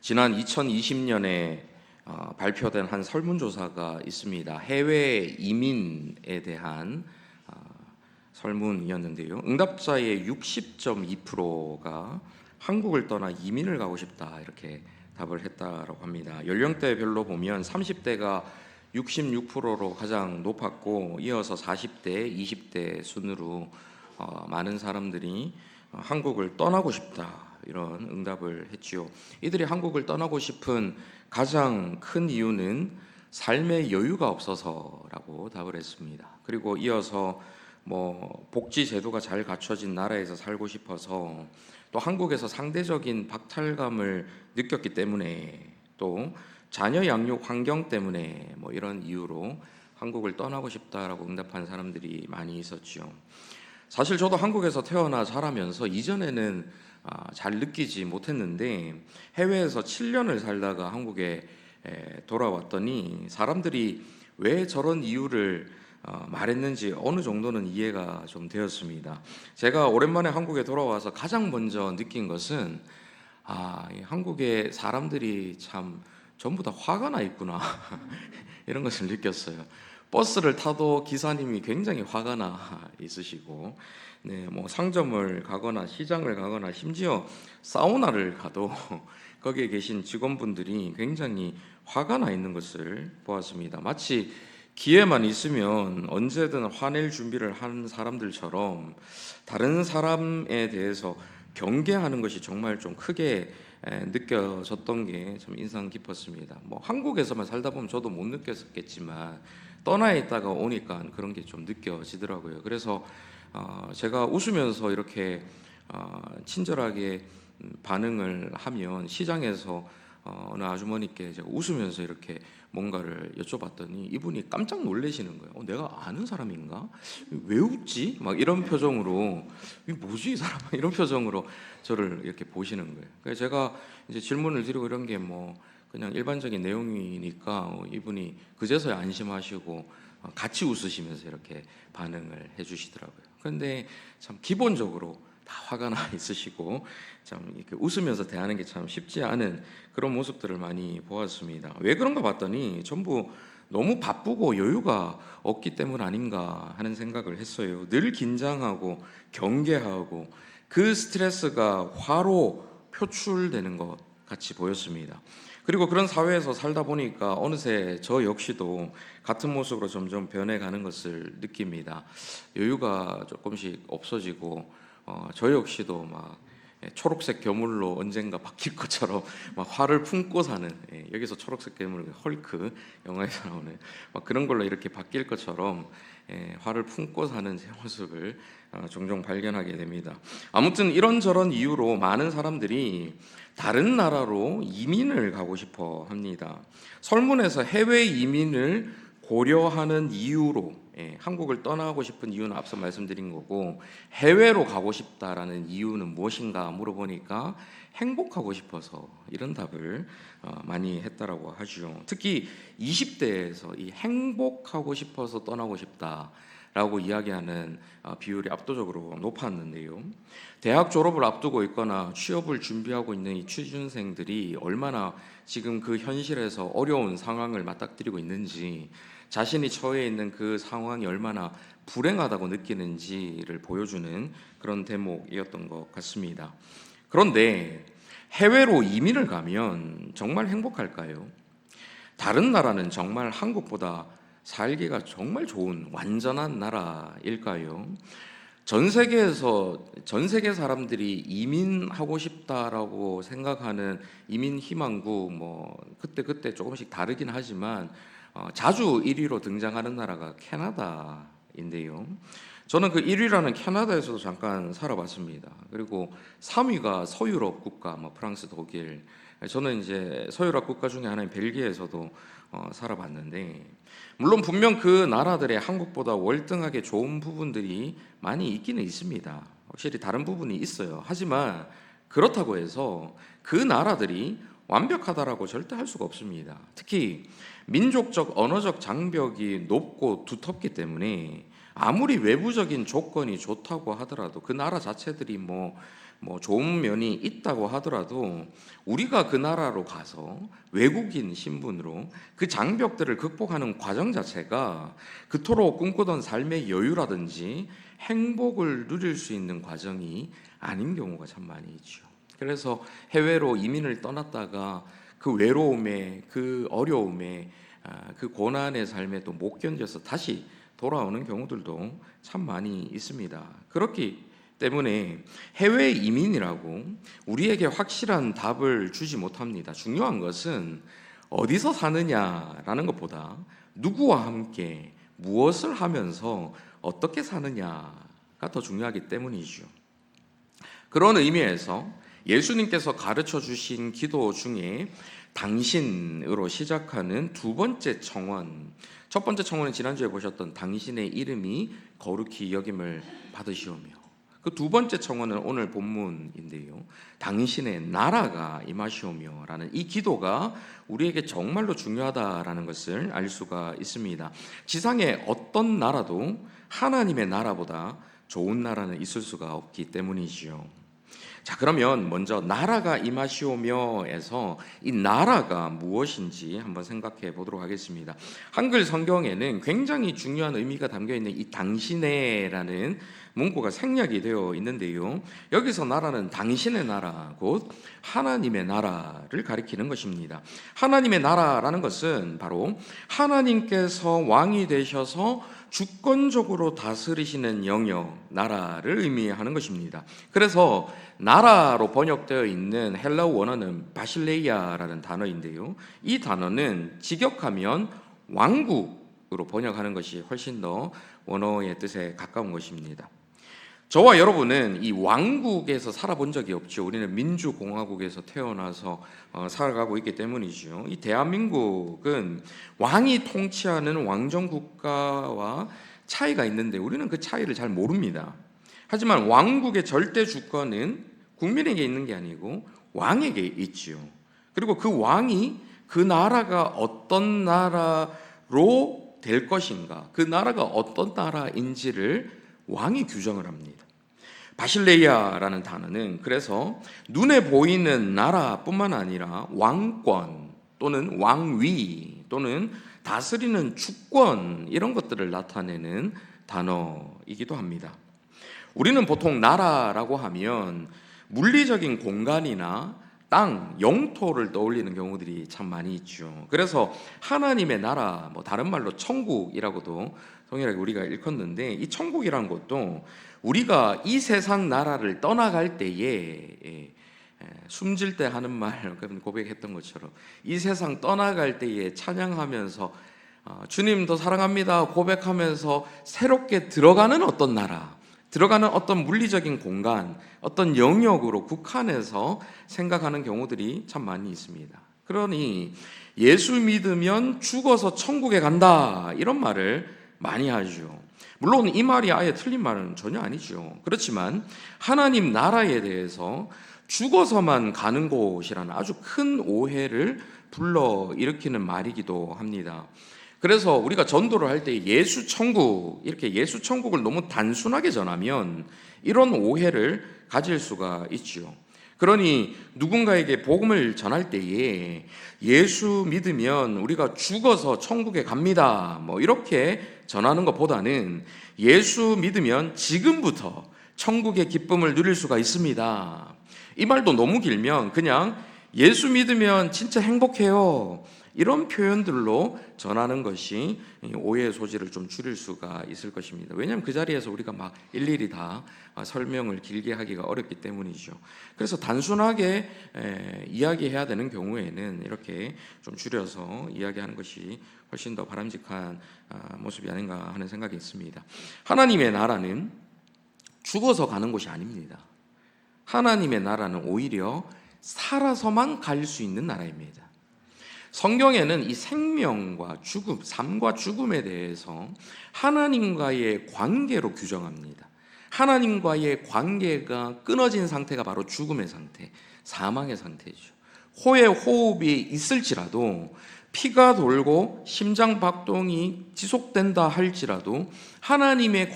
지난 2020년에 발표된 한 설문조사가 있습니다. 해외 이민에 대한 설문이었는데요. 응답자의 60.2%가 한국을 떠나 이민을 가고 싶다 이렇게 답을 했다라고 합니다. 연령대별로 보면 30대가 66%로 가장 높았고, 이어서 40대, 20대 순으로 많은 사람들이 한국을 떠나고 싶다 이런 응답을 했지요. 이들이 한국을 떠나고 싶은 가장 큰 이유는 삶의 여유가 없어서라고 답을 했습니다. 그리고 이어서 복지 제도가 잘 갖춰진 나라에서 살고 싶어서, 또 한국에서 상대적인 박탈감을 느꼈기 때문에, 또 자녀 양육 환경 때문에 이런 이유로 한국을 떠나고 싶다라고 응답한 사람들이 많이 있었죠. 사실 저도 한국에서 태어나 자라면서 이전에는 잘 느끼지 못했는데, 해외에서 7년을 살다가 한국에 돌아왔더니 사람들이 왜 저런 이유를 말했는지 어느 정도는 이해가 좀 되었습니다. 제가 오랜만에 한국에 돌아와서 가장 먼저 느낀 것은 이 한국의 사람들이 참 전부 다 화가 나 있구나 이런 것을 느꼈어요. 버스를 타도 기사님이 굉장히 화가 나 있으시고, 상점을 가거나 시장을 가거나 심지어 사우나를 가도 거기에 계신 직원분들이 굉장히 화가 나 있는 것을 보았습니다. 마치 기회만 있으면 언제든 화낼 준비를 하는 사람들처럼 다른 사람에 대해서 경계하는 것이 정말 좀 크게 느껴졌던 게 참 인상 깊었습니다. 한국에서만 살다 보면 저도 못 느꼈겠지만 떠나 있다가 오니까 그런 게 좀 느껴지더라고요. 그래서 제가 웃으면서 이렇게 친절하게 반응을 하면, 시장에서 어느 아주머니께 제가 웃으면서 이렇게 뭔가를 여쭤봤더니 이분이 깜짝 놀라시는 거예요. 내가 아는 사람인가? 왜 웃지? 막 이런 표정으로, 뭐지 이 사람? 이런 표정으로 저를 이렇게 보시는 거예요. 그래서 제가 이제 질문을 드리고 이런 게 그냥 일반적인 내용이니까 이분이 그제서야 안심하시고 같이 웃으시면서 이렇게 반응을 해주시더라고요. 그런데 참 기본적으로 다 화가 나 있으시고 참 이렇게 웃으면서 대하는 게 참 쉽지 않은 그런 모습들을 많이 보았습니다. 왜 그런가 봤더니 전부 너무 바쁘고 여유가 없기 때문 아닌가 하는 생각을 했어요. 늘 긴장하고 경계하고 그 스트레스가 화로 표출되는 것 같이 보였습니다. 그리고 그런 사회에서 살다 보니까 어느새 저 역시도 같은 모습으로 점점 변해가는 것을 느낍니다. 여유가 조금씩 없어지고 저 역시도 초록색 괴물로 언젠가 바뀔 것처럼 화를 품고 사는, 여기서 초록색 괴물 헐크 영화에서 나오는 그런 걸로 이렇게 바뀔 것처럼 화를 품고 사는 제 모습을 종종 발견하게 됩니다. 아무튼 이런저런 이유로 많은 사람들이 다른 나라로 이민을 가고 싶어 합니다. 설문에서 해외 이민을 고려하는 이유로, 한국을 떠나고 싶은 이유는 앞서 말씀드린 거고, 해외로 가고 싶다라는 이유는 무엇인가 물어보니까 행복하고 싶어서, 이런 답을 많이 했다라고 하죠. 특히 20대에서 이 행복하고 싶어서 떠나고 싶다라고 이야기하는 비율이 압도적으로 높았는데요. 대학 졸업을 앞두고 있거나 취업을 준비하고 있는 이 취준생들이 얼마나 지금 그 현실에서 어려운 상황을 맞닥뜨리고 있는지, 자신이 처해 있는 그 상황이 얼마나 불행하다고 느끼는지를 보여주는 그런 대목이었던 것 같습니다. 그런데 해외로 이민을 가면 정말 행복할까요? 다른 나라는 정말 한국보다 살기가 정말 좋은 완전한 나라일까요? 전 세계 사람들이 이민하고 싶다라고 생각하는 이민 희망구 그때 조금씩 다르긴 하지만 자주 1위로 등장하는 나라가 캐나다인데요. 저는 그 1위라는 캐나다에서도 잠깐 살아봤습니다. 그리고 3위가 서유럽 국가, 프랑스, 독일. 저는 이제 서유럽 국가 중에 하나인 벨기에에서도 살아봤는데, 물론 분명 그 나라들의 한국보다 월등하게 좋은 부분들이 많이 있기는 있습니다. 확실히 다른 부분이 있어요. 하지만 그렇다고 해서 그 나라들이 완벽하다라고 절대 할 수가 없습니다. 특히 민족적, 언어적 장벽이 높고 두텁기 때문에 아무리 외부적인 조건이 좋다고 하더라도 그 나라 자체들이 뭐 좋은 면이 있다고 하더라도 우리가 그 나라로 가서 외국인 신분으로 그 장벽들을 극복하는 과정 자체가 그토록 꿈꾸던 삶의 여유라든지 행복을 누릴 수 있는 과정이 아닌 경우가 참 많이 있죠. 그래서 해외로 이민을 떠났다가 그 외로움에, 그 어려움에, 그 고난의 삶에 또 못 견뎌서 다시 돌아오는 경우들도 참 많이 있습니다. 그렇기 때문에 해외 이민이라고 우리에게 확실한 답을 주지 못합니다. 중요한 것은 어디서 사느냐라는 것보다 누구와 함께 무엇을 하면서 어떻게 사느냐가 더 중요하기 때문이죠. 그런 의미에서 예수님께서 가르쳐 주신 기도 중에 당신으로 시작하는 두 번째 청원, 첫 번째 청원은 지난주에 보셨던 당신의 이름이 거룩히 여김을 받으시오며, 그 두 번째 청원은 오늘 본문인데요, 당신의 나라가 임하시오며 라는 이 기도가 우리에게 정말로 중요하다라는 것을 알 수가 있습니다. 지상의 어떤 나라도 하나님의 나라보다 좋은 나라는 있을 수가 없기 때문이지요. 자, 그러면 먼저 나라가 임하시오며에서 이 나라가 무엇인지 한번 생각해 보도록 하겠습니다. 한글 성경에는 굉장히 중요한 의미가 담겨 있는 이 당신의라는 문구가 생략이 되어 있는데요, 여기서 나라는 당신의 나라, 곧 하나님의 나라를 가리키는 것입니다. 하나님의 나라라는 것은 바로 하나님께서 왕이 되셔서 주권적으로 다스리시는 영역, 나라를 의미하는 것입니다. 그래서 나라로 번역되어 있는 헬라어 원어는 바실레이아라는 단어인데요, 이 단어는 직역하면 왕국으로 번역하는 것이 훨씬 더 원어의 뜻에 가까운 것입니다. 저와 여러분은 이 왕국에서 살아본 적이 없죠. 우리는 민주공화국에서 태어나서 살아가고 있기 때문이죠. 이 대한민국은 왕이 통치하는 왕정국가와 차이가 있는데 우리는 그 차이를 잘 모릅니다. 하지만 왕국의 절대 주권은 국민에게 있는 게 아니고 왕에게 있지요. 그리고 그 왕이 그 나라가 어떤 나라로 될 것인가, 그 나라가 어떤 나라인지를 왕이 규정을 합니다. 바실레이아라는 단어는 그래서 눈에 보이는 나라뿐만 아니라 왕권 또는 왕위 또는 다스리는 주권, 이런 것들을 나타내는 단어이기도 합니다. 우리는 보통 나라라고 하면 물리적인 공간이나 땅, 영토를 떠올리는 경우들이 참 많이 있죠. 그래서 하나님의 나라, 뭐 다른 말로 천국이라고도 동일하게 우리가 일컫는데, 이 천국이란 것도 우리가 이 세상 나라를 떠나갈 때에 숨질 때 하는 말, 고백했던 것처럼 이 세상 떠나갈 때에 찬양하면서 주님 더 사랑합니다 고백하면서 새롭게 들어가는 어떤 나라, 들어가는 어떤 물리적인 공간, 어떤 영역으로 국한해서 생각하는 경우들이 참 많이 있습니다. 그러니 예수 믿으면 죽어서 천국에 간다, 이런 말을 많이 하죠. 물론 이 말이 아예 틀린 말은 전혀 아니죠. 그렇지만 하나님 나라에 대해서 죽어서만 가는 곳이라는 아주 큰 오해를 불러일으키는 말이기도 합니다. 그래서 우리가 전도를 할 때 예수 천국, 이렇게 예수 천국을 너무 단순하게 전하면 이런 오해를 가질 수가 있지요. 그러니 누군가에게 복음을 전할 때에 예수 믿으면 우리가 죽어서 천국에 갑니다, 뭐 이렇게 전하는 것보다는 예수 믿으면 지금부터 천국의 기쁨을 누릴 수가 있습니다, 이 말도 너무 길면 그냥 예수 믿으면 진짜 행복해요, 이런 표현들로 전하는 것이 오해의 소지를 좀 줄일 수가 있을 것입니다. 왜냐하면 그 자리에서 우리가 막 일일이 다 설명을 길게 하기가 어렵기 때문이죠. 그래서 단순하게 이야기해야 되는 경우에는 이렇게 좀 줄여서 이야기하는 것이 훨씬 더 바람직한 모습이 아닌가 하는 생각이 있습니다. 하나님의 나라는 죽어서 가는 곳이 아닙니다. 하나님의 나라는 오히려 살아서만 갈 수 있는 나라입니다. 성경에는 이 생명과 죽음, 삶과 죽음에 대해서 하나님과의 관계로 규정합니다. 하나님과의 관계가 끊어진 상태가 바로 죽음의 상태, 사망의 상태죠. 호의 호흡이 있을지라도, 피가 돌고 심장 박동이 지속된다 할지라도 하나님과의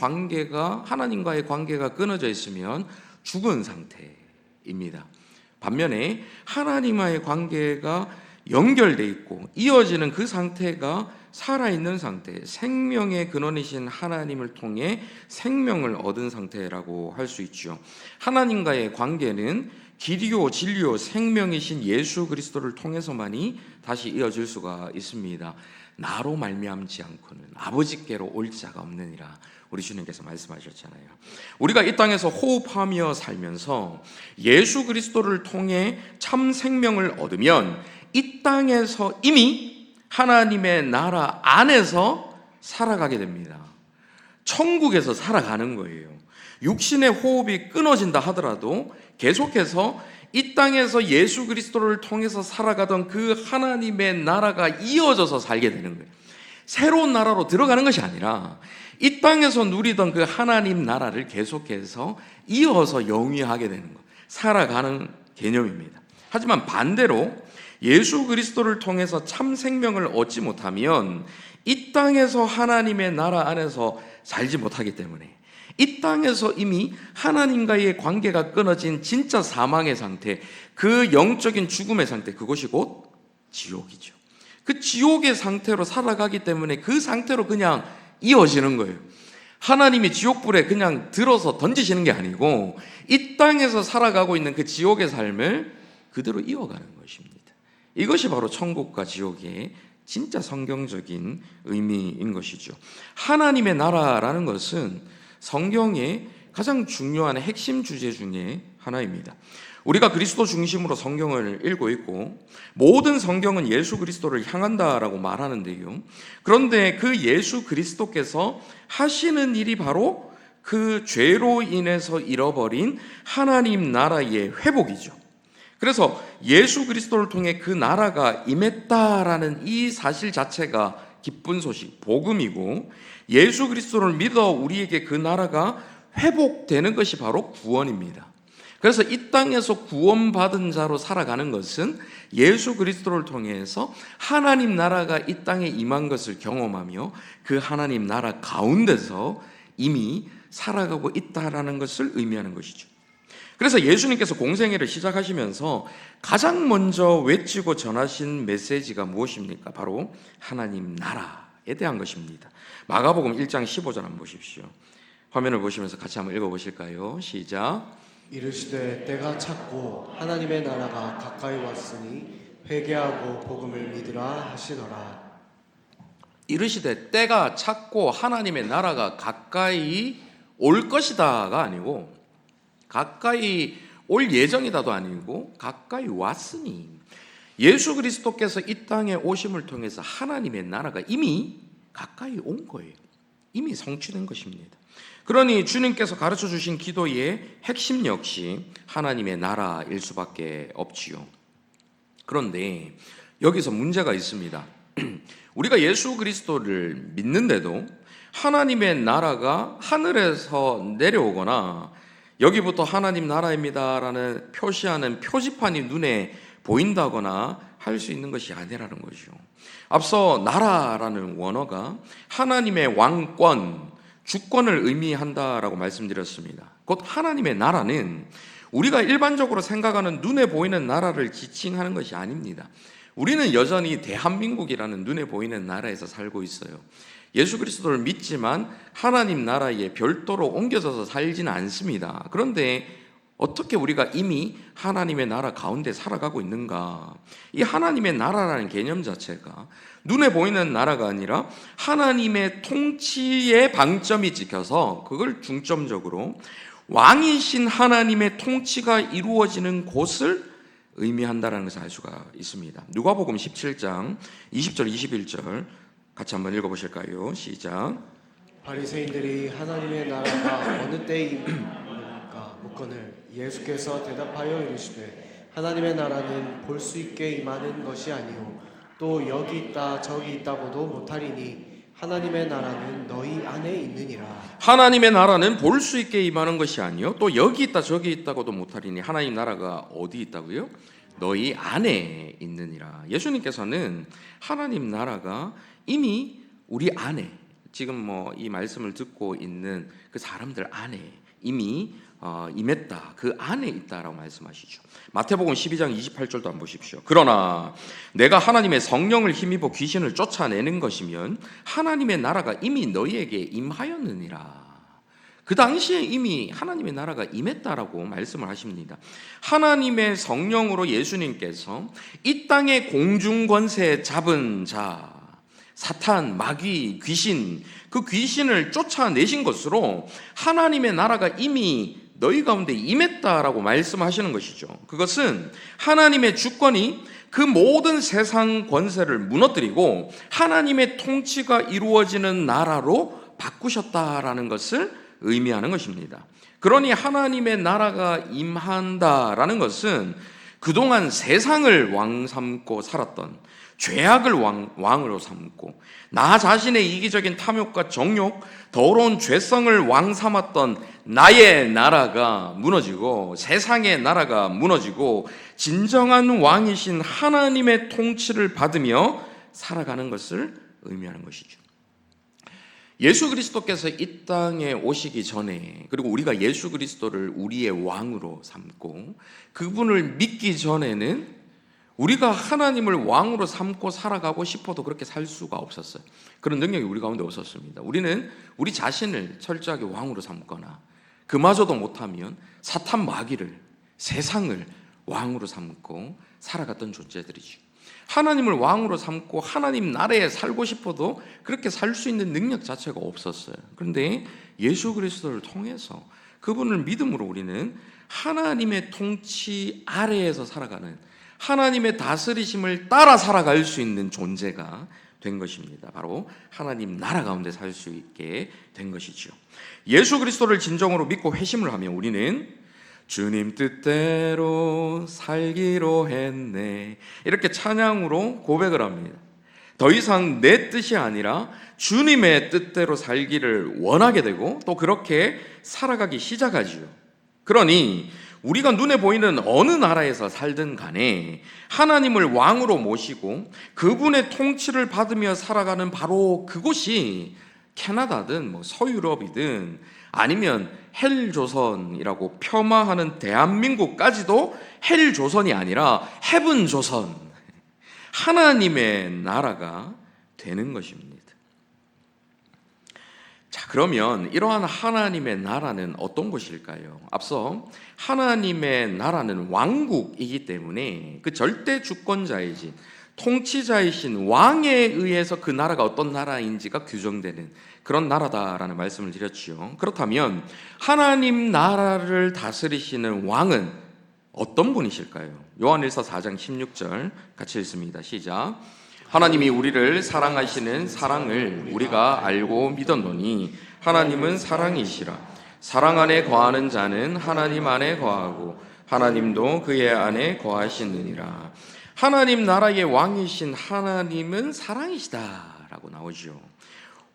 관계가 끊어져 있으면 죽은 상태, 상태입니다. 반면에 하나님과의 관계가 연결돼 있고 이어지는 그 상태가 살아있는 상태, 생명의 근원이신 하나님을 통해 생명을 얻은 상태라고 할 수 있죠. 하나님과의 관계는 길이요 진리요 생명이신 예수 그리스도를 통해서만이 다시 이어질 수가 있습니다. 나로 말미암지 않고는 아버지께로 올 자가 없느니라 우리 주님께서 말씀하셨잖아요. 우리가 이 땅에서 호흡하며 살면서 예수 그리스도를 통해 참 생명을 얻으면 이 땅에서 이미 하나님의 나라 안에서 살아가게 됩니다. 천국에서 살아가는 거예요. 육신의 호흡이 끊어진다 하더라도 계속해서 이 땅에서 예수 그리스도를 통해서 살아가던 그 하나님의 나라가 이어져서 살게 되는 거예요. 새로운 나라로 들어가는 것이 아니라 이 땅에서 누리던 그 하나님 나라를 계속해서 이어서 영위하게 되는 것, 살아가는 개념입니다. 하지만 반대로 예수 그리스도를 통해서 참 생명을 얻지 못하면 이 땅에서 하나님의 나라 안에서 살지 못하기 때문에 이 땅에서 이미 하나님과의 관계가 끊어진 진짜 사망의 상태, 그 영적인 죽음의 상태, 그것이 곧 지옥이죠. 그 지옥의 상태로 살아가기 때문에 그 상태로 그냥 이어지는 거예요. 하나님이 지옥불에 그냥 들어서 던지시는 게 아니고 이 땅에서 살아가고 있는 그 지옥의 삶을 그대로 이어가는 것입니다. 이것이 바로 천국과 지옥의 진짜 성경적인 의미인 것이죠. 하나님의 나라라는 것은 성경의 가장 중요한 핵심 주제 중에 하나입니다. 우리가 그리스도 중심으로 성경을 읽고 있고 모든 성경은 예수 그리스도를 향한다라고 말하는데요. 그런데 그 예수 그리스도께서 하시는 일이 바로 그 죄로 인해서 잃어버린 하나님 나라의 회복이죠. 그래서 예수 그리스도를 통해 그 나라가 임했다라는 이 사실 자체가 기쁜 소식, 복음이고 예수 그리스도를 믿어 우리에게 그 나라가 회복되는 것이 바로 구원입니다. 그래서 이 땅에서 구원받은 자로 살아가는 것은 예수 그리스도를 통해서 하나님 나라가 이 땅에 임한 것을 경험하며 그 하나님 나라 가운데서 이미 살아가고 있다라는 것을 의미하는 것이죠. 그래서 예수님께서 공생애를 시작하시면서 가장 먼저 외치고 전하신 메시지가 무엇입니까? 바로 하나님 나라에 대한 것입니다. 마가복음 1장 15절 한번 보십시오. 화면을 보시면서 같이 한번 읽어보실까요? 시작. 이르시되 때가 찼고 하나님의 나라가 가까이 왔으니 회개하고 복음을 믿으라 하시더라. 이르시되 때가 찼고 하나님의 나라가 가까이 올 것이다가 아니고 가까이 올 예정이다도 아니고 가까이 왔으니 예수 그리스도께서 이 땅에 오심을 통해서 하나님의 나라가 이미 가까이 온 거예요. 이미 성취된 것입니다. 그러니 주님께서 가르쳐 주신 기도의 핵심 역시 하나님의 나라일 수밖에 없지요. 그런데 여기서 문제가 있습니다. 우리가 예수 그리스도를 믿는데도 하나님의 나라가 하늘에서 내려오거나 여기부터 하나님 나라입니다라는 표시하는 표지판이 눈에 보인다거나 할 수 있는 것이 아니라는 것이죠. 앞서 나라라는 원어가 하나님의 왕권, 주권을 의미한다라고 말씀드렸습니다. 곧 하나님의 나라는 우리가 일반적으로 생각하는 눈에 보이는 나라를 지칭하는 것이 아닙니다. 우리는 여전히 대한민국이라는 눈에 보이는 나라에서 살고 있어요. 예수 그리스도를 믿지만 하나님 나라에 별도로 옮겨져서 살지는 않습니다. 그런데 어떻게 우리가 이미 하나님의 나라 가운데 살아가고 있는가? 이 하나님의 나라라는 개념 자체가 눈에 보이는 나라가 아니라 하나님의 통치의 방점이 찍혀서 그걸 중점적으로 왕이신 하나님의 통치가 이루어지는 곳을 의미한다는 것을 알 수가 있습니다. 누가복음 17장 20절 21절 같이 한번 읽어보실까요? 시작. 바리새인들이 하나님의 나라가 어느 때에 임하는가 묻거늘 예수께서 대답하여 이르시되 하나님의 나라는 볼 수 있게 임하는 것이 아니요 또 여기 있다 저기 있다고도 못하리니 하나님의 나라는 너희 안에 있느니라. 하나님의 나라는 볼 수 있게 임하는 것이 아니요 또 여기 있다 저기 있다고도 못하리니 하나님 나라가 어디 있다고요? 너희 안에 있느니라. 예수님께서는 하나님 나라가 이미 우리 안에 지금 이 말씀을 듣고 있는 그 사람들 안에 이미 임했다. 그 안에 있다라고 말씀하시죠. 마태복음 12장 28절도 한번 보십시오. 그러나 내가 하나님의 성령을 힘입어 귀신을 쫓아내는 것이면 하나님의 나라가 이미 너희에게 임하였느니라. 그 당시에 이미 하나님의 나라가 임했다라고 말씀을 하십니다. 하나님의 성령으로 예수님께서 이 땅의 공중권세 잡은 자, 사탄, 마귀, 귀신, 그 귀신을 쫓아내신 것으로 하나님의 나라가 이미 너희 가운데 임했다라고 말씀하시는 것이죠. 그것은 하나님의 주권이 그 모든 세상 권세를 무너뜨리고 하나님의 통치가 이루어지는 나라로 바꾸셨다라는 것을 의미하는 것입니다. 그러니 하나님의 나라가 임한다라는 것은 그동안 세상을 왕 삼고 살았던, 죄악을 왕으로 삼고 나 자신의 이기적인 탐욕과 정욕, 더러운 죄성을 왕 삼았던 나의 나라가 무너지고 세상의 나라가 무너지고 진정한 왕이신 하나님의 통치를 받으며 살아가는 것을 의미하는 것이죠. 예수 그리스도께서 이 땅에 오시기 전에, 그리고 우리가 예수 그리스도를 우리의 왕으로 삼고 그분을 믿기 전에는 우리가 하나님을 왕으로 삼고 살아가고 싶어도 그렇게 살 수가 없었어요. 그런 능력이 우리 가운데 없었습니다. 우리는 우리 자신을 철저하게 왕으로 삼거나 그마저도 못하면 사탄 마귀를, 세상을 왕으로 삼고 살아갔던 존재들이죠. 하나님을 왕으로 삼고 하나님 나라에 살고 싶어도 그렇게 살 수 있는 능력 자체가 없었어요. 그런데 예수 그리스도를 통해서 그분을 믿음으로 우리는 하나님의 통치 아래에서 살아가는, 하나님의 다스리심을 따라 살아갈 수 있는 존재가 된 것입니다. 바로 하나님 나라 가운데 살 수 있게 된 것이죠. 예수 그리스도를 진정으로 믿고 회심을 하면 우리는 주님 뜻대로 살기로 했네, 이렇게 찬양으로 고백을 합니다. 더 이상 내 뜻이 아니라 주님의 뜻대로 살기를 원하게 되고 또 그렇게 살아가기 시작하지요. 그러니 우리가 눈에 보이는 어느 나라에서 살든 간에 하나님을 왕으로 모시고 그분의 통치를 받으며 살아가는 바로 그곳이 캐나다든 서유럽이든 아니면 헬조선이라고 폄하하는 대한민국까지도 헬조선이 아니라 헤븐조선, 하나님의 나라가 되는 것입니다. 자, 그러면 이러한 하나님의 나라는 어떤 곳일까요? 앞서 하나님의 나라는 왕국이기 때문에 그 절대 주권자이신, 통치자이신 왕에 의해서 그 나라가 어떤 나라인지가 규정되는 그런 나라다라는 말씀을 드렸지요. 그렇다면 하나님 나라를 다스리시는 왕은 어떤 분이실까요? 요한일서 4장 16절 같이 읽습니다. 시작. 하나님이 우리를 사랑하시는 사랑을 우리가 알고 믿었노니 하나님은 사랑이시라. 사랑 안에 거하는 자는 하나님 안에 거하고 하나님도 그의 안에 거하시느니라. 하나님 나라의 왕이신 하나님은 사랑이시다라고 나오죠.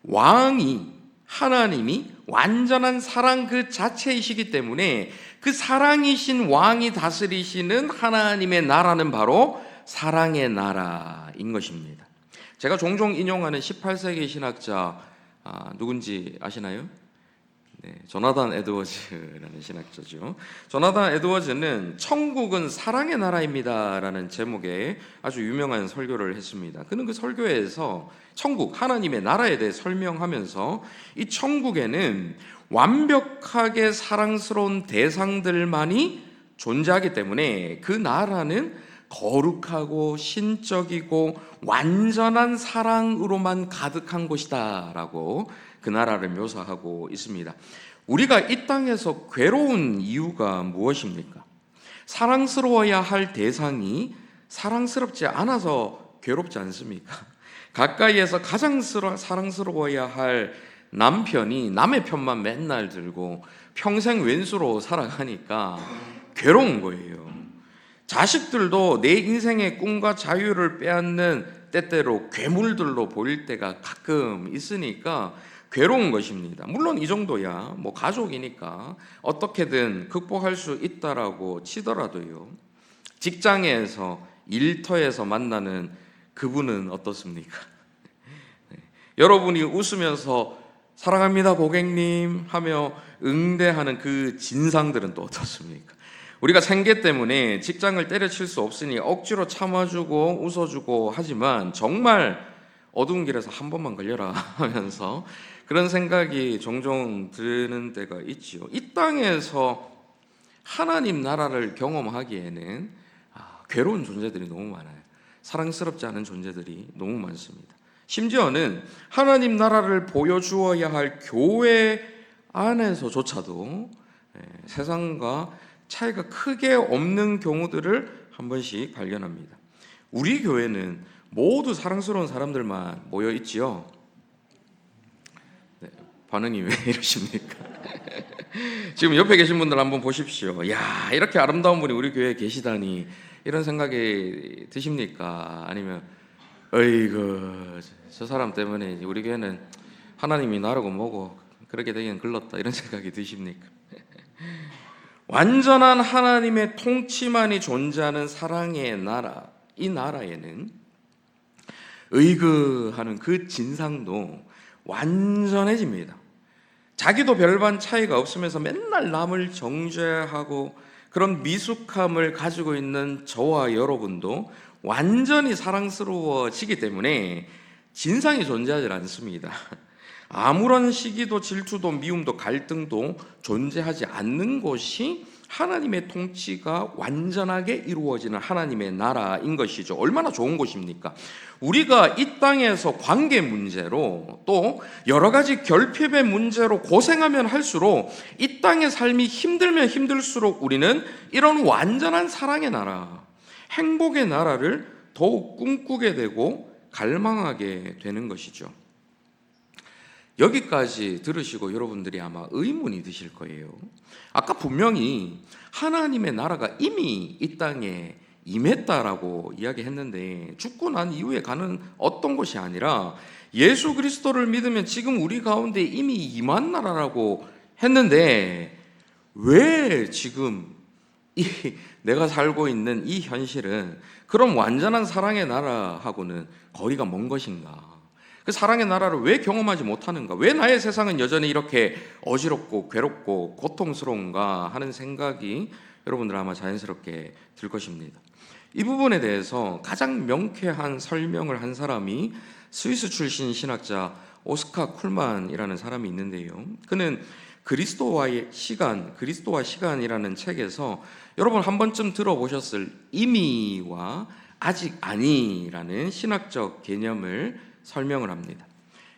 왕이, 하나님이 완전한 사랑 그 자체이시기 때문에 그 사랑이신 왕이 다스리시는 하나님의 나라는 바로 사랑의 나라인 것입니다. 제가 종종 인용하는 18세기 신학자 누군지 아시나요? 네, 조나단 에드워즈라는 신학자죠. 조나단 에드워즈는 천국은 사랑의 나라입니다 라는 제목의 아주 유명한 설교를 했습니다. 그는 그 설교에서 천국, 하나님의 나라에 대해 설명하면서 이 천국에는 완벽하게 사랑스러운 대상들만이 존재하기 때문에 그 나라는 거룩하고 신적이고 완전한 사랑으로만 가득한 곳이다 라고 그 나라를 묘사하고 있습니다. 우리가 이 땅에서 괴로운 이유가 무엇입니까? 사랑스러워야 할 대상이 사랑스럽지 않아서 괴롭지 않습니까? 가까이에서 가장 사랑스러워야 할 남편이 남의 편만 맨날 들고 평생 왼수로 살아가니까 괴로운 거예요. 자식들도 내 인생의 꿈과 자유를 빼앗는 때때로 괴물들로 보일 때가 가끔 있으니까 괴로운 것입니다. 물론 이 정도야 가족이니까 어떻게든 극복할 수 있다라고 치더라도요, 직장에서 일터에서 만나는 그분은 어떻습니까? 네. 여러분이 웃으면서 사랑합니다 고객님 하며 응대하는 그 진상들은 또 어떻습니까? 우리가 생계 때문에 직장을 때려칠 수 없으니 억지로 참아주고 웃어주고 하지만 정말 어두운 길에서 한 번만 걸려라 하면서 그런 생각이 종종 드는 때가 있지요. 이 땅에서 하나님 나라를 경험하기에는 괴로운 존재들이 너무 많아요. 사랑스럽지 않은 존재들이 너무 많습니다. 심지어는 하나님 나라를 보여주어야 할 교회 안에서조차도 세상과 차이가 크게 없는 경우들을 한 번씩 발견합니다. 우리 교회는 모두 사랑스러운 사람들만 모여 있지요. 네, 반응이 왜 이러십니까? 지금 옆에 계신 분들 한번 보십시오. 야, 이렇게 아름다운 분이 우리 교회에 계시다니 이런 생각이 드십니까? 아니면 어이구 저 사람 때문에 우리 교회는 하나님이 나라고 뭐고 그렇게 되긴 글렀다 이런 생각이 드십니까? 완전한 하나님의 통치만이 존재하는 사랑의 나라, 이 나라에는 의그하는 그 진상도 완전해집니다. 자기도 별반 차이가 없으면서 맨날 남을 정죄하고 그런 미숙함을 가지고 있는 저와 여러분도 완전히 사랑스러워지기 때문에 진상이 존재하지 않습니다. 아무런 시기도 질투도 미움도 갈등도 존재하지 않는 곳이 하나님의 통치가 완전하게 이루어지는 하나님의 나라인 것이죠. 얼마나 좋은 곳입니까? 우리가 이 땅에서 관계 문제로 또 여러 가지 결핍의 문제로 고생하면 할수록 이 땅의 삶이 힘들면 힘들수록 우리는 이런 완전한 사랑의 나라, 행복의 나라를 더욱 꿈꾸게 되고 갈망하게 되는 것이죠. 여기까지 들으시고 여러분들이 아마 의문이 드실 거예요. 아까 분명히 하나님의 나라가 이미 이 땅에 임했다라고 이야기했는데 죽고 난 이후에 가는 어떤 것이 아니라 예수 그리스도를 믿으면 지금 우리 가운데 이미 임한 나라라고 했는데 왜 지금 내가 살고 있는 이 현실은 그런 완전한 사랑의 나라하고는 거리가 먼 것인가? 그 사랑의 나라를 왜 경험하지 못하는가? 왜 나의 세상은 여전히 이렇게 어지럽고 괴롭고 고통스러운가 하는 생각이 여러분들 아마 자연스럽게 들 것입니다. 이 부분에 대해서 가장 명쾌한 설명을 한 사람이 스위스 출신 신학자 오스카 쿨만이라는 사람이 있는데요. 그는 그리스도와 시간이라는 책에서 여러분 한 번쯤 들어보셨을 이미와 아직 아니라는 신학적 개념을 설명을 합니다.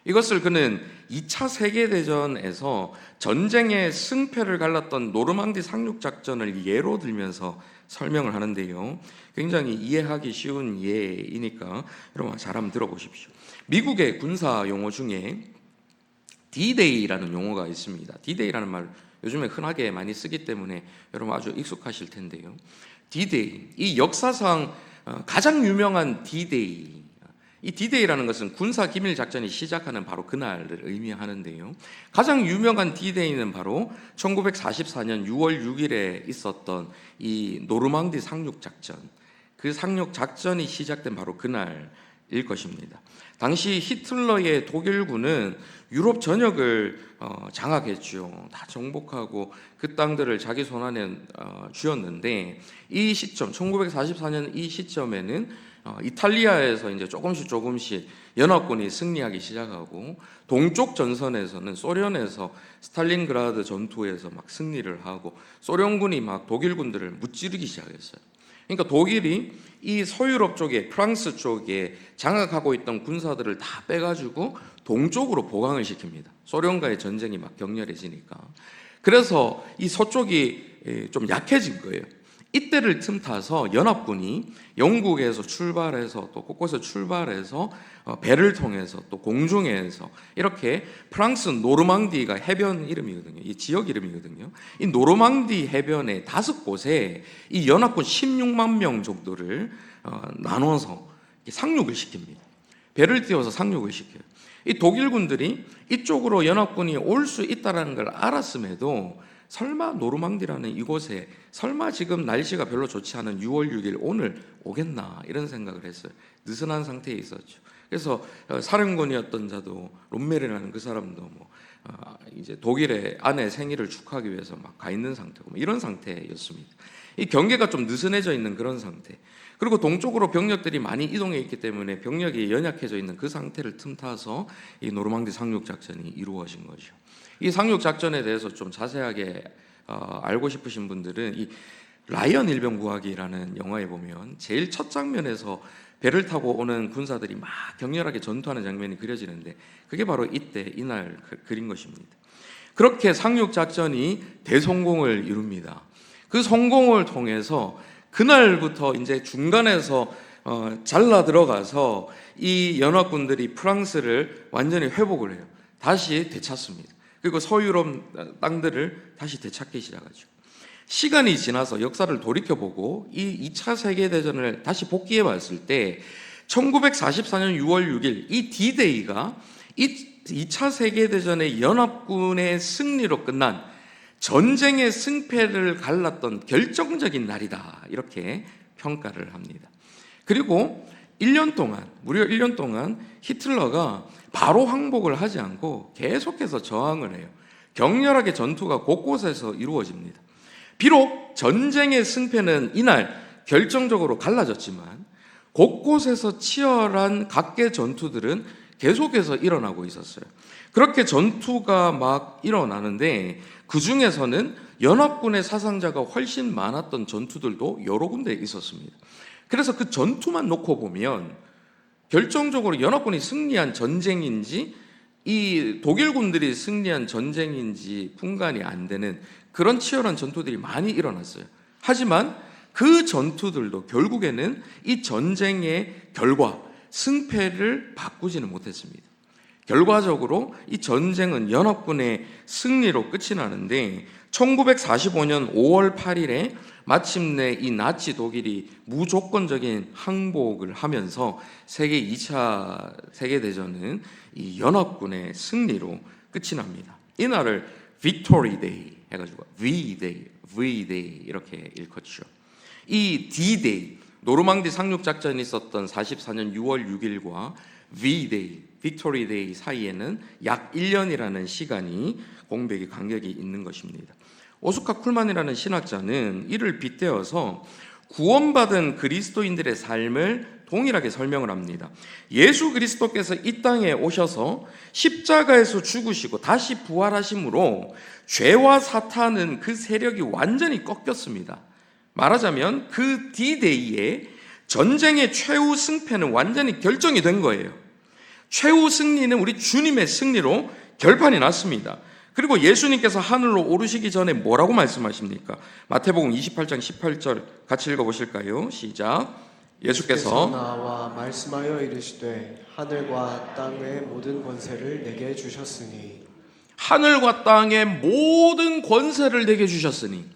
이것을 그는 2차 세계대전에서 전쟁의 승패를 갈랐던 노르망디 상륙작전을 예로 들면서 설명을 하는데요. 굉장히 이해하기 쉬운 예이니까 여러분 잘 한번 들어보십시오. 미국의 군사 용어 중에 D-Day라는 용어가 있습니다. D-Day라는 말 요즘에 흔하게 많이 쓰기 때문에 여러분 아주 익숙하실 텐데요. D-Day, 이 역사상 가장 유명한 D-Day, 이 D-Day라는 것은 군사 기밀 작전이 시작하는 바로 그날을 의미하는데요. 가장 유명한 D-Day는 바로 1944년 6월 6일에 있었던 이 노르망디 상륙 작전, 그 상륙 작전이 시작된 바로 그날일 것입니다. 당시 히틀러의 독일군은 유럽 전역을 장악했죠. 다 정복하고 그 땅들을 자기 손안에 쥐었는데 이 시점, 1944년 이 시점에는 이탈리아에서 이제 조금씩 연합군이 승리하기 시작하고 동쪽 전선에서는 소련에서 스탈린그라드 전투에서 막 승리를 하고 소련군이 막 독일군들을 무찌르기 시작했어요. 그러니까 독일이 이 서유럽 쪽에 프랑스 쪽에 장악하고 있던 군사들을 다 빼가지고 동쪽으로 보강을 시킵니다. 소련과의 전쟁이 막 격렬해지니까. 그래서 이 서쪽이 좀 약해진 거예요. 이때를 틈타서 연합군이 영국에서 출발해서 또 곳곳에서 출발해서 배를 통해서 또 공중에서 이렇게 프랑스 노르망디가 해변 이름이거든요. 이 지역 이름이거든요. 이 노르망디 해변의 5곳에 이 연합군 16만 명 정도를 나눠서 상륙을 시킵니다. 배를 띄워서 상륙을 시켜요. 이 독일군들이 이쪽으로 연합군이 올 수 있다는 걸 알았음에도 설마 노르망디라는 이곳에 설마 지금 날씨가 별로 좋지 않은 6월 6일 오늘 오겠나 이런 생각을 했어요. 느슨한 상태에 있었죠. 그래서 사령관이었던 자도 롬멜이라는 그 사람도 이제 독일의 아내 생일을 축하하기 위해서 막 가 있는 상태고 이런 상태였습니다. 이 경계가 좀 느슨해져 있는 그런 상태. 그리고 동쪽으로 병력들이 많이 이동해 있기 때문에 병력이 연약해져 있는 그 상태를 틈타서 이 노르망디 상륙 작전이 이루어진 거죠. 이 상륙 작전에 대해서 좀 자세하게 알고 싶으신 분들은 이 라이언 일병 구하기라는 영화에 보면 제일 첫 장면에서 배를 타고 오는 군사들이 막 격렬하게 전투하는 장면이 그려지는데 그게 바로 이날 그린 것입니다. 그렇게 상륙 작전이 대성공을 이룹니다. 그 성공을 통해서 그날부터 이제 중간에서 잘라 들어가서 이 연합군들이 프랑스를 완전히 회복을 해요. 다시 되찾습니다. 그리고 서유럽 땅들을 다시 되찾기 시작하죠. 시간이 지나서 역사를 돌이켜보고 이 2차 세계대전을 다시 복귀해 봤을 때 1944년 6월 6일 이 D-Day가 2차 세계대전의 연합군의 승리로 끝난 전쟁의 승패를 갈랐던 결정적인 날이다 이렇게 평가를 합니다. 그리고 1년 동안 무려 1년 동안 히틀러가 바로 항복을 하지 않고 계속해서 저항을 해요. 격렬하게 전투가 곳곳에서 이루어집니다. 비록 전쟁의 승패는 이날 결정적으로 갈라졌지만 곳곳에서 치열한 각계 전투들은 계속해서 일어나고 있었어요. 그렇게 전투가 막 일어나는데 그 중에서는 연합군의 사상자가 훨씬 많았던 전투들도 여러 군데 있었습니다. 그래서 그 전투만 놓고 보면 결정적으로 연합군이 승리한 전쟁인지 이 독일군들이 승리한 전쟁인지 분간이 안 되는 그런 치열한 전투들이 많이 일어났어요. 하지만 그 전투들도 결국에는 이 전쟁의 결과, 승패를 바꾸지는 못했습니다. 결과적으로 이 전쟁은 연합군의 승리로 끝이 나는데 1945년 5월 8일에 마침내 이 나치 독일이 무조건적인 항복을 하면서 세계 2차 세계대전은 이 연합군의 승리로 끝이 납니다. 이날을 Victory Day 해가지고 V-Day 이렇게 일컫죠. 이 D-Day, 노르망디 상륙 작전이 있었던 44년 6월 6일과 V-Day, Victory Day 사이에는 약 1년이라는 시간이 공백이 간격이 있는 것입니다. 오스카 쿨만이라는 신학자는 이를 빗대어서 구원받은 그리스도인들의 삶을 동일하게 설명을 합니다. 예수 그리스도께서 이 땅에 오셔서 십자가에서 죽으시고 다시 부활하심으로 죄와 사탄은 그 세력이 완전히 꺾였습니다. 말하자면 그 D-Day에 전쟁의 최후 승패는 완전히 결정이 된 거예요. 최후 승리는 우리 주님의 승리로 결판이 났습니다. 그리고 예수님께서 하늘로 오르시기 전에 뭐라고 말씀하십니까? 마태복음 28장 18절 같이 읽어보실까요? 시작. 예수께서 나와 말씀하여 이르시되 하늘과 땅의 모든 권세를 내게 주셨으니 하늘과 땅의 모든 권세를 내게 주셨으니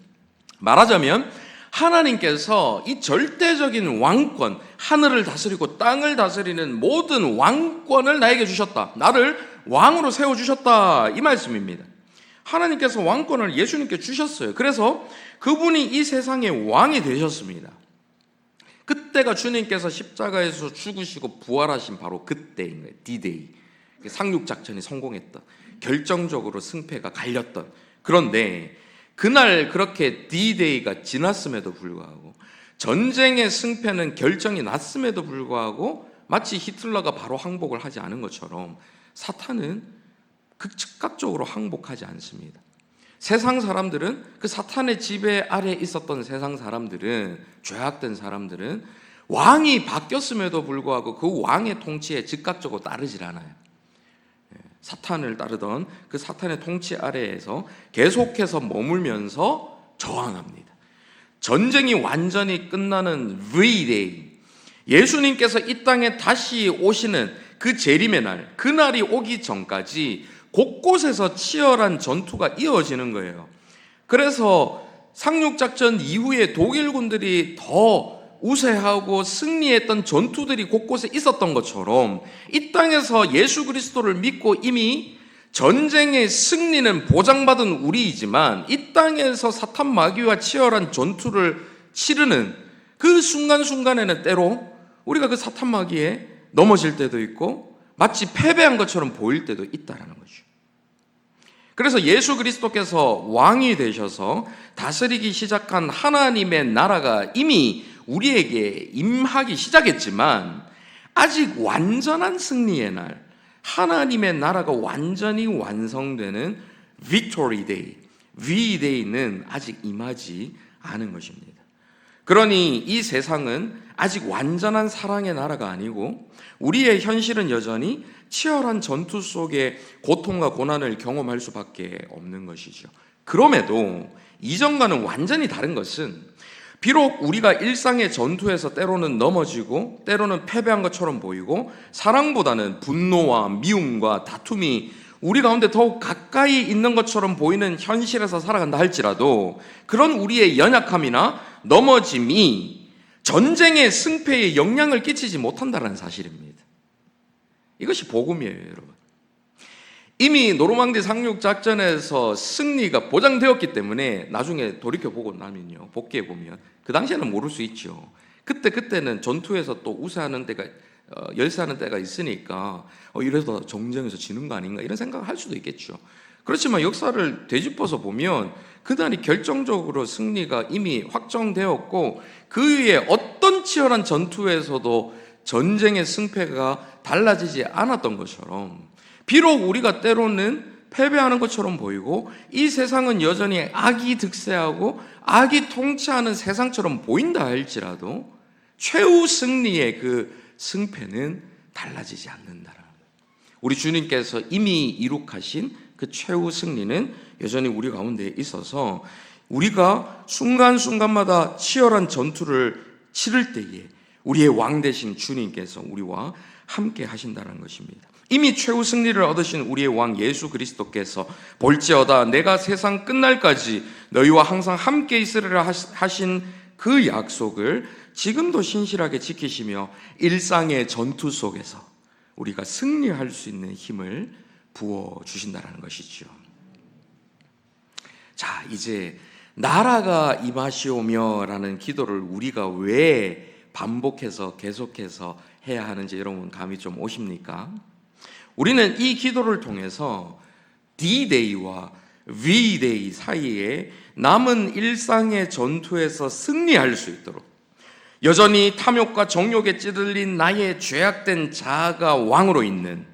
말하자면 하나님께서 이 절대적인 왕권, 하늘을 다스리고 땅을 다스리는 모든 왕권을 나에게 주셨다. 나를 왕으로 세워주셨다. 이 말씀입니다. 하나님께서 왕권을 예수님께 주셨어요. 그래서 그분이 이 세상의 왕이 되셨습니다. 그때가 주님께서 십자가에서 죽으시고 부활하신 바로 그때인 거예요. D-Day. 상륙작전이 성공했던, 결정적으로 승패가 갈렸던. 그런데 그날 그렇게 D-Day가 지났음에도 불구하고 전쟁의 승패는 결정이 났음에도 불구하고 마치 히틀러가 바로 항복을 하지 않은 것처럼 사탄은 즉각적으로 항복하지 않습니다. 세상 사람들은 그 사탄의 지배 아래에 있었던 세상 사람들은 죄악된 사람들은 왕이 바뀌었음에도 불구하고 그 왕의 통치에 즉각적으로 따르질 않아요. 사탄을 따르던 그 사탄의 통치 아래에서 계속해서 머물면서 저항합니다. 전쟁이 완전히 끝나는 V-Day, 예수님께서 이 땅에 다시 오시는 그 재림의 날, 그날이 오기 전까지 곳곳에서 치열한 전투가 이어지는 거예요. 그래서 상륙작전 이후에 독일군들이 더 우세하고 승리했던 전투들이 곳곳에 있었던 것처럼 이 땅에서 예수 그리스도를 믿고 이미 전쟁의 승리는 보장받은 우리이지만 이 땅에서 사탄 마귀와 치열한 전투를 치르는 그 순간순간에는 때로 우리가 그 사탄 마귀에 넘어질 때도 있고 마치 패배한 것처럼 보일 때도 있다라는 거죠. 그래서 예수 그리스도께서 왕이 되셔서 다스리기 시작한 하나님의 나라가 이미 우리에게 임하기 시작했지만 아직 완전한 승리의 날, 하나님의 나라가 완전히 완성되는 Victory Day, V-Day는 아직 임하지 않은 것입니다. 그러니 이 세상은 아직 완전한 사랑의 나라가 아니고 우리의 현실은 여전히 치열한 전투 속에 고통과 고난을 경험할 수밖에 없는 것이죠. 그럼에도 이전과는 완전히 다른 것은 비록 우리가 일상의 전투에서 때로는 넘어지고 때로는 패배한 것처럼 보이고 사랑보다는 분노와 미움과 다툼이 우리 가운데 더욱 가까이 있는 것처럼 보이는 현실에서 살아간다 할지라도 그런 우리의 연약함이나 넘어짐이 전쟁의 승패에 영향을 끼치지 못한다는 사실입니다. 이것이 복음이에요, 여러분. 이미 노르망디 상륙 작전에서 승리가 보장되었기 때문에 나중에 돌이켜보고 나면요, 복귀해보면 그 당시에는 모를 수 있죠. 그때는 전투에서 또 우세하는 때가 열세하는 때가 있으니까 이래서 정쟁에서 지는 거 아닌가 이런 생각을 할 수도 있겠죠. 그렇지만 역사를 되짚어서 보면 그날이 결정적으로 승리가 이미 확정되었고 그 위에 어떤 치열한 전투에서도 전쟁의 승패가 달라지지 않았던 것처럼 비록 우리가 때로는 패배하는 것처럼 보이고 이 세상은 여전히 악이 득세하고 악이 통치하는 세상처럼 보인다 할지라도 최후 승리의 그 승패는 달라지지 않는다. 우리 주님께서 이미 이룩하신 그 최후 승리는 여전히 우리 가운데 있어서 우리가 순간순간마다 치열한 전투를 치를 때에 우리의 왕 되신 주님께서 우리와 함께 하신다는 것입니다. 이미 최후 승리를 얻으신 우리의 왕 예수 그리스도께서 볼지어다 내가 세상 끝날까지 너희와 항상 함께 있으리라 하신 그 약속을 지금도 신실하게 지키시며 일상의 전투 속에서 우리가 승리할 수 있는 힘을 부어주신다는 것이죠. 자, 이제 나라가 임하시오며 라는 기도를 우리가 왜 반복해서 계속해서 해야 하는지 여러분 감이 좀 오십니까? 우리는 이 기도를 통해서 D-Day와 V-Day 사이에 남은 일상의 전투에서 승리할 수 있도록 여전히 탐욕과 정욕에 찌들린 나의 죄악된 자아가 왕으로 있는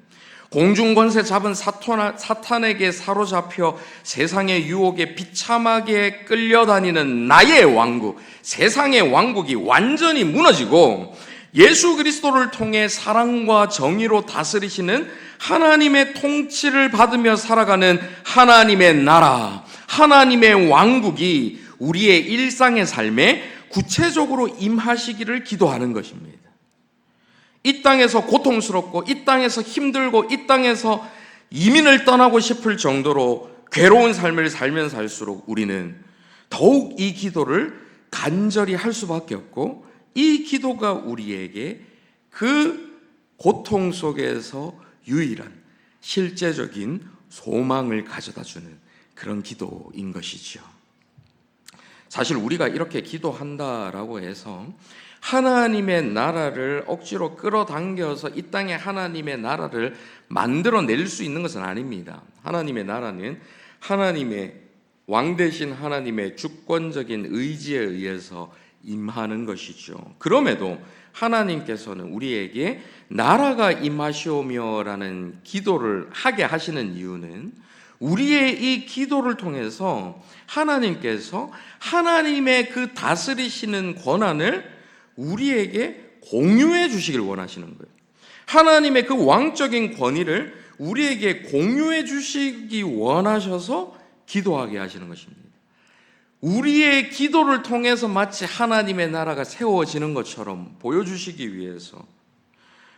공중권세 잡은 사탄에게 사로잡혀 세상의 유혹에 비참하게 끌려다니는 나의 왕국, 세상의 왕국이 완전히 무너지고 예수 그리스도를 통해 사랑과 정의로 다스리시는 하나님의 통치를 받으며 살아가는 하나님의 나라, 하나님의 왕국이 우리의 일상의 삶에 구체적으로 임하시기를 기도하는 것입니다. 이 땅에서 고통스럽고 이 땅에서 힘들고 이 땅에서 이민을 떠나고 싶을 정도로 괴로운 삶을 살면 살수록 우리는 더욱 이 기도를 간절히 할 수밖에 없고 이 기도가 우리에게 그 고통 속에서 유일한 실제적인 소망을 가져다주는 그런 기도인 것이죠. 사실 우리가 이렇게 기도한다라고 해서 하나님의 나라를 억지로 끌어당겨서 이 땅에 하나님의 나라를 만들어낼 수 있는 것은 아닙니다. 하나님의 나라는 하나님의 왕 되신 하나님의 주권적인 의지에 의해서 임하는 것이죠. 그럼에도 하나님께서는 우리에게 나라가 임하시오며라는 기도를 하게 하시는 이유는 우리의 이 기도를 통해서 하나님께서 하나님의 그 다스리시는 권한을 우리에게 공유해 주시길 원하시는 거예요. 하나님의 그 왕적인 권위를 우리에게 공유해 주시기 원하셔서 기도하게 하시는 것입니다. 우리의 기도를 통해서 마치 하나님의 나라가 세워지는 것처럼 보여주시기 위해서,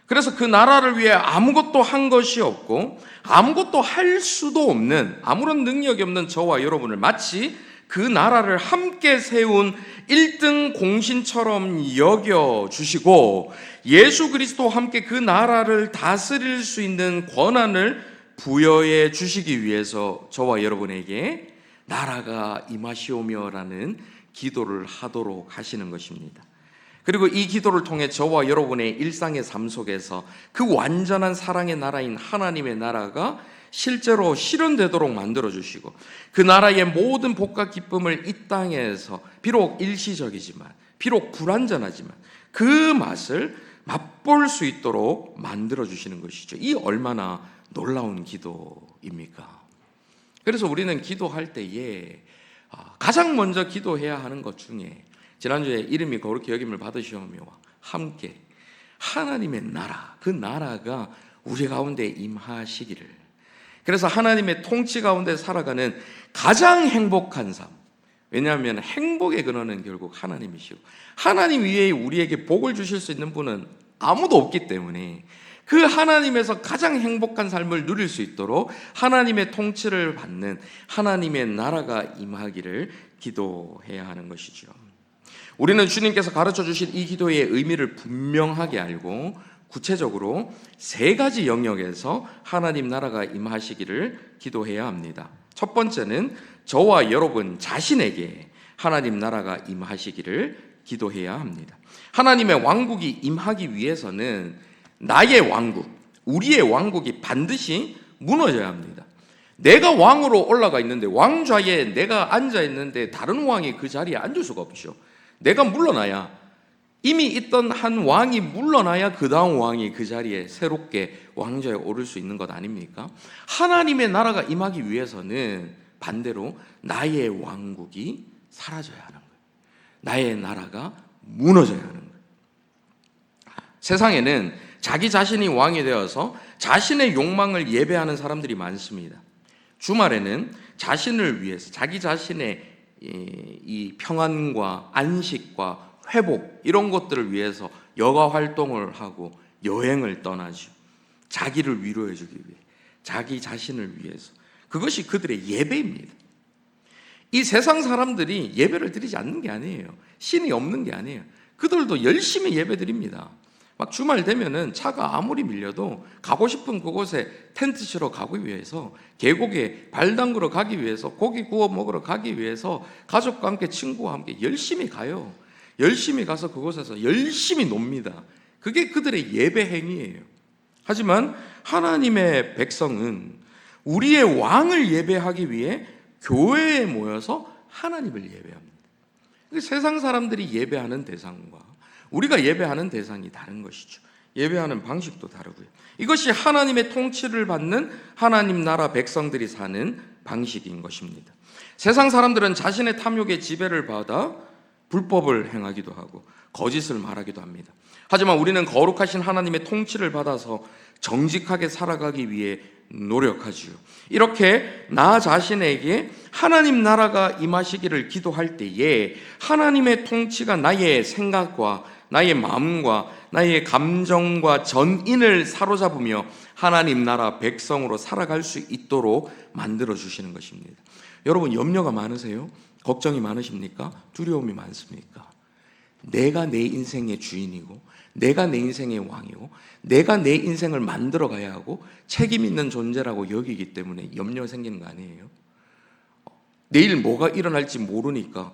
그래서 그 나라를 위해 아무것도 한 것이 없고 아무것도 할 수도 없는, 아무런 능력이 없는 저와 여러분을 마치 그 나라를 함께 세운 1등 공신처럼 여겨주시고 예수 그리스도와 함께 그 나라를 다스릴 수 있는 권한을 부여해 주시기 위해서 저와 여러분에게 나라가 임하시오며라는 기도를 하도록 하시는 것입니다. 그리고 이 기도를 통해 저와 여러분의 일상의 삶 속에서 그 완전한 사랑의 나라인 하나님의 나라가 실제로 실현되도록 만들어주시고, 그 나라의 모든 복과 기쁨을 이 땅에서 비록 일시적이지만, 비록 불완전하지만 그 맛을 맛볼 수 있도록 만들어주시는 것이죠. 이 얼마나 놀라운 기도입니까? 그래서 우리는 기도할 때에 가장 먼저 기도해야 하는 것 중에, 지난주에 이름이 거룩히 여김을 받으시오며와 함께 하나님의 나라, 그 나라가 우리 가운데 임하시기를, 그래서 하나님의 통치 가운데 살아가는 가장 행복한 삶, 왜냐하면 행복의 근원은 결국 하나님이시고 하나님 위에 우리에게 복을 주실 수 있는 분은 아무도 없기 때문에 그 하나님에서 가장 행복한 삶을 누릴 수 있도록 하나님의 통치를 받는 하나님의 나라가 임하기를 기도해야 하는 것이죠. 우리는 주님께서 가르쳐 주신 이 기도의 의미를 분명하게 알고 구체적으로 3가지 영역에서 하나님 나라가 임하시기를 기도해야 합니다. 첫 번째는 저와 여러분 자신에게 하나님 나라가 임하시기를 기도해야 합니다. 하나님의 왕국이 임하기 위해서는 나의 왕국, 우리의 왕국이 반드시 무너져야 합니다. 내가 왕으로 올라가 있는데, 왕좌에 내가 앉아 있는데 다른 왕이 그 자리에 앉을 수가 없죠. 내가 물러나야, 이미 있던 한 왕이 물러나야 그 다음 왕이 그 자리에 새롭게 왕좌에 오를 수 있는 것 아닙니까? 하나님의 나라가 임하기 위해서는 반대로 나의 왕국이 사라져야 하는 거예요. 나의 나라가 무너져야 하는 거예요. 세상에는 자기 자신이 왕이 되어서 자신의 욕망을 예배하는 사람들이 많습니다. 주말에는 자신을 위해서, 자기 자신의 이 평안과 안식과 회복, 이런 것들을 위해서 여가 활동을 하고 여행을 떠나죠. 자기를 위로해 주기 위해, 자기 자신을 위해서. 그것이 그들의 예배입니다. 이 세상 사람들이 예배를 드리지 않는 게 아니에요. 신이 없는 게 아니에요. 그들도 열심히 예배 드립니다. 막 주말 되면은 차가 아무리 밀려도 가고 싶은 그곳에 텐트 치러 가기 위해서, 계곡에 발 담그러 가기 위해서, 고기 구워 먹으러 가기 위해서 가족과 함께, 친구와 함께 열심히 가요. 열심히 가서 그곳에서 열심히 놉니다. 그게 그들의 예배 행위예요. 하지만 하나님의 백성은 우리의 왕을 예배하기 위해 교회에 모여서 하나님을 예배합니다. 세상 사람들이 예배하는 대상과 우리가 예배하는 대상이 다른 것이죠. 예배하는 방식도 다르고요. 이것이 하나님의 통치를 받는 하나님 나라 백성들이 사는 방식인 것입니다. 세상 사람들은 자신의 탐욕의 지배를 받아 불법을 행하기도 하고 거짓을 말하기도 합니다. 하지만 우리는 거룩하신 하나님의 통치를 받아서 정직하게 살아가기 위해 노력하지요. 이렇게 나 자신에게 하나님 나라가 임하시기를 기도할 때에 하나님의 통치가 나의 생각과 나의 마음과 나의 감정과 전인을 사로잡으며 하나님 나라 백성으로 살아갈 수 있도록 만들어 주시는 것입니다. 여러분, 염려가 많으세요? 걱정이 많으십니까? 두려움이 많습니까? 내가 내 인생의 주인이고, 내가 내 인생의 왕이고, 내가 내 인생을 만들어 가야 하고 책임 있는 존재라고 여기기 때문에 염려 생기는 거 아니에요? 내일 뭐가 일어날지 모르니까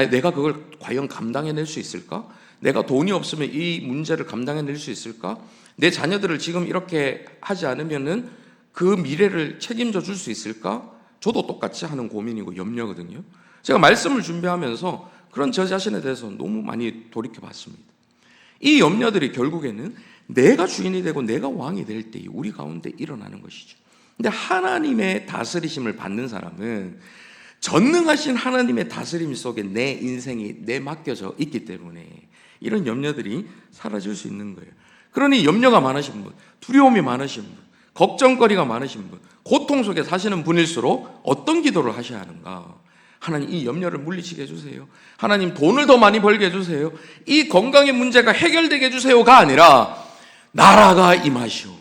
내가 그걸 과연 감당해낼 수 있을까? 내가 돈이 없으면 이 문제를 감당해낼 수 있을까? 내 자녀들을 지금 이렇게 하지 않으면은 그 미래를 책임져 줄 수 있을까? 저도 똑같이 하는 고민이고 염려거든요. 제가 말씀을 준비하면서 그런 저 자신에 대해서 너무 많이 돌이켜 봤습니다. 이 염려들이 결국에는 내가 주인이 되고 내가 왕이 될 때 우리 가운데 일어나는 것이죠. 근데 하나님의 다스리심을 받는 사람은 전능하신 하나님의 다스림 속에 내 인생이 내 맡겨져 있기 때문에 이런 염려들이 사라질 수 있는 거예요. 그러니 염려가 많으신 분, 두려움이 많으신 분, 걱정거리가 많으신 분, 고통 속에 사시는 분일수록 어떤 기도를 하셔야 하는가? 하나님, 이 염려를 물리치게 해주세요. 하나님, 돈을 더 많이 벌게 해주세요. 이 건강의 문제가 해결되게 해주세요가 아니라 나라가 임하시오며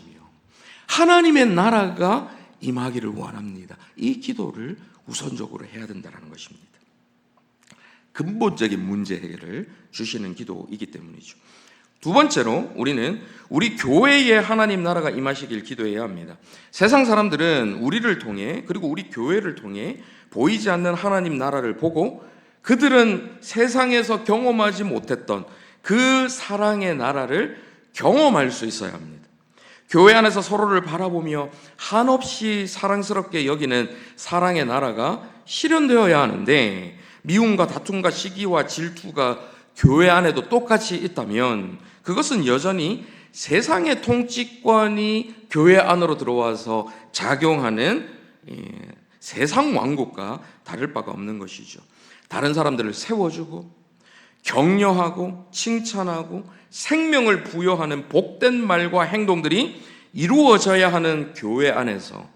하나님의 나라가 임하기를 원합니다. 이 기도를 우선적으로 해야 된다는 것입니다. 근본적인 문제 해결을 주시는 기도이기 때문이죠. 두 번째로 우리는 우리 교회에 하나님 나라가 임하시길 기도해야 합니다. 세상 사람들은 우리를 통해, 그리고 우리 교회를 통해 보이지 않는 하나님 나라를 보고 그들은 세상에서 경험하지 못했던 그 사랑의 나라를 경험할 수 있어야 합니다. 교회 안에서 서로를 바라보며 한없이 사랑스럽게 여기는 사랑의 나라가 실현되어야 하는데, 미움과 다툼과 시기와 질투가 교회 안에도 똑같이 있다면 그것은 여전히 세상의 통치권이 교회 안으로 들어와서 작용하는 세상 왕국과 다를 바가 없는 것이죠. 다른 사람들을 세워주고 격려하고 칭찬하고 생명을 부여하는 복된 말과 행동들이 이루어져야 하는 교회 안에서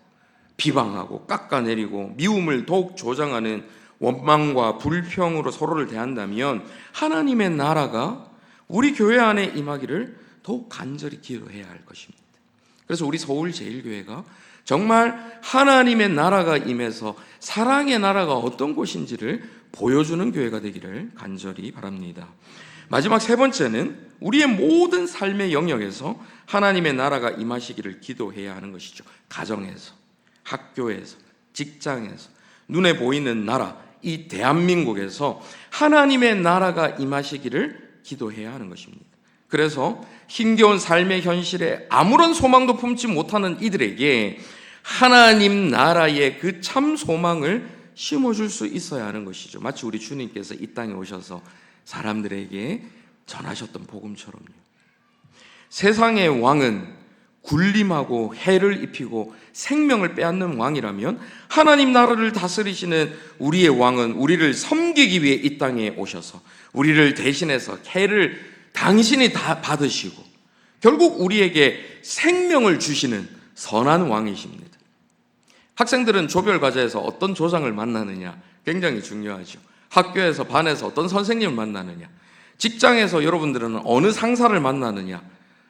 비방하고 깎아내리고 미움을 더욱 조장하는 원망과 불평으로 서로를 대한다면 하나님의 나라가 우리 교회 안에 임하기를 더욱 간절히 기도해야 할 것입니다. 그래서 우리 서울제일교회가 정말 하나님의 나라가 임해서 사랑의 나라가 어떤 곳인지를 보여주는 교회가 되기를 간절히 바랍니다. 마지막 세 번째는 우리의 모든 삶의 영역에서 하나님의 나라가 임하시기를 기도해야 하는 것이죠. 가정에서, 학교에서, 직장에서, 눈에 보이는 나라, 이 대한민국에서 하나님의 나라가 임하시기를 기도해야 하는 것입니다. 그래서 힘겨운 삶의 현실에 아무런 소망도 품지 못하는 이들에게 하나님 나라의 그 참 소망을 심어줄 수 있어야 하는 것이죠. 마치 우리 주님께서 이 땅에 오셔서 사람들에게 전하셨던 복음처럼요. 세상의 왕은 굴림하고 해를 입히고 생명을 빼앗는 왕이라면 하나님 나라를 다스리시는 우리의 왕은 우리를 섬기기 위해 이 땅에 오셔서 우리를 대신해서 해를 당신이 다 받으시고 결국 우리에게 생명을 주시는 선한 왕이십니다. 학생들은 조별과제에서 어떤 조장을 만나느냐 굉장히 중요하죠. 학교에서, 반에서 어떤 선생님을 만나느냐, 직장에서 여러분들은 어느 상사를 만나느냐,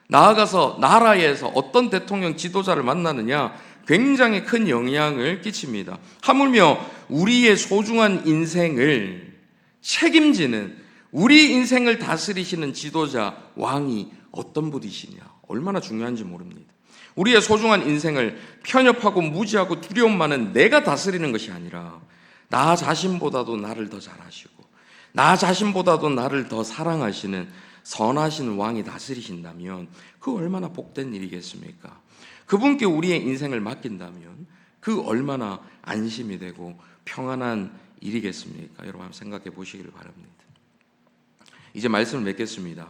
나아가서 나라에서 어떤 대통령 지도자를 만나느냐 굉장히 큰 영향을 끼칩니다. 하물며 우리의 소중한 인생을 책임지는, 우리 인생을 다스리시는 지도자, 왕이 어떤 분이시냐 얼마나 중요한지 모릅니다. 우리의 소중한 인생을 편협하고 무지하고 두려움 많은 내가 다스리는 것이 아니라 나 자신보다도 나를 더 잘 아시고 나 자신보다도 나를 더 사랑하시는 선하신 왕이 다스리신다면 그 얼마나 복된 일이겠습니까? 그분께 우리의 인생을 맡긴다면 그 얼마나 안심이 되고 평안한 일이겠습니까? 여러분 한번 생각해 보시기를 바랍니다. 이제 말씀을 맺겠습니다.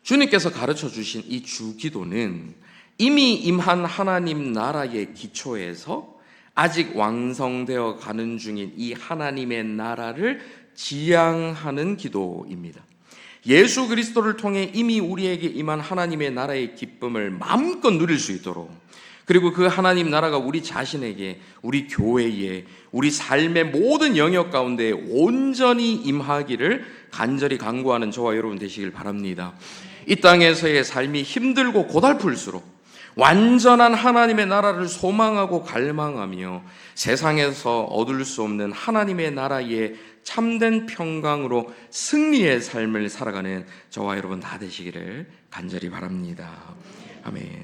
주님께서 가르쳐 주신 이 주기도는 이미 임한 하나님 나라의 기초에서 아직 완성되어 가는 중인 이 하나님의 나라를 지향하는 기도입니다. 예수 그리스도를 통해 이미 우리에게 임한 하나님의 나라의 기쁨을 마음껏 누릴 수 있도록, 그리고 그 하나님 나라가 우리 자신에게, 우리 교회에, 우리 삶의 모든 영역 가운데 온전히 임하기를 간절히 간구하는 저와 여러분 되시길 바랍니다. 이 땅에서의 삶이 힘들고 고달플수록 완전한 하나님의 나라를 소망하고 갈망하며 세상에서 얻을 수 없는 하나님의 나라의 참된 평강으로 승리의 삶을 살아가는 저와 여러분 다 되시기를 간절히 바랍니다. 아멘.